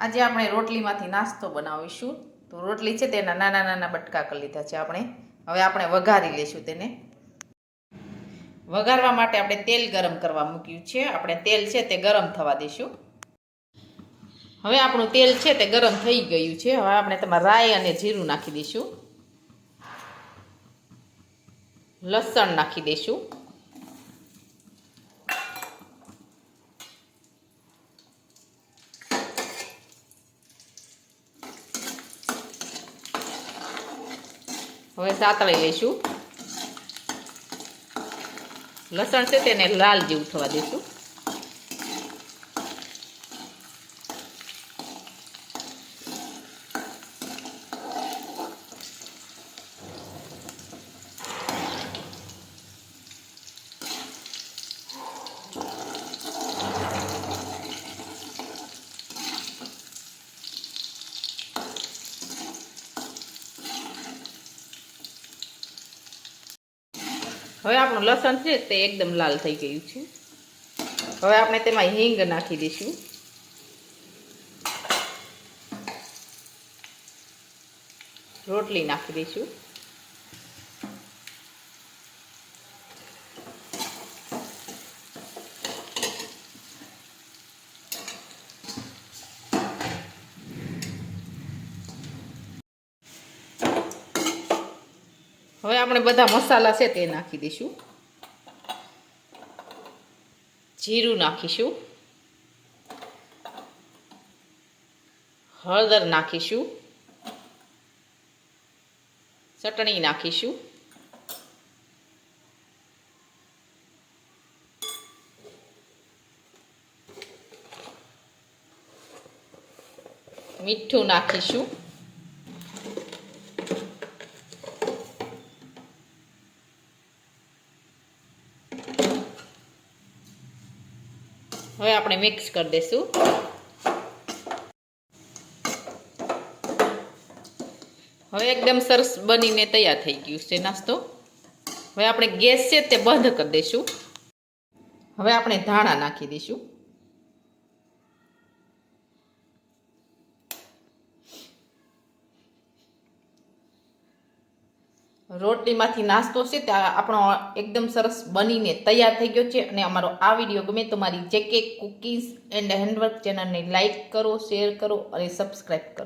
આજે આપણે રોટલીમાંથી નાસ્તો બનાવીશું. તો રોટલી છે તેના નાના નાના બટકા કરી લીધા છે આપણે. હવે આપણે વઘારી લઈશું તેને. વઘારવા માટે આપણે તેલ ગરમ કરવા મૂક્યું છે. આપણે તેલ છે તે ગરમ થવા દઈશું. હવે આપણું તેલ છે તે ગરમ થઈ ગયું છે. હવે આપણે તેમાં રાઈ અને જીરું નાખી દઈશું. લસણ નાખી દઈશું. હવે સાતળી લઈશું. લસણ છે તેને લાલ જેવું થવા દઈશું. હવે આપણું લસણ છે તે એકદમ લાલ થઈ ગયું છે. હવે આપણે તેમાં હિંગ નાખી દઈશું. રોટલી નાખી દઈશું. હવે આપણે બધા મસાલા છે તે નાખી દઈશું. જીરું નાખીશું. હળદર નાખીશું. ચટણી નાખીશું. મીઠું નાખીશું. હવે આપણે મિક્સ કરી દઈશું. હવે એકદમ સરસ બનીને તૈયાર થઈ ગયું છે નાસ્તો. હવે આપણે ગેસ છે તે બંધ કરી દઈશું. હવે આપણે ધાણા નાખી દઈશું. રોટલીમાંથી નાસ્તો છે તે આપણો એકદમ સરસ બનીને તૈયાર થઈ ગયો છે. અને અમારો આ વિડીયો ગમે તો મારી જેકે કુકીઝ એન્ડ હેન્ડવર્ક ચેનલને લાઇક કરો, શેર કરો અને સબસ્ક્રાઈબ કરો.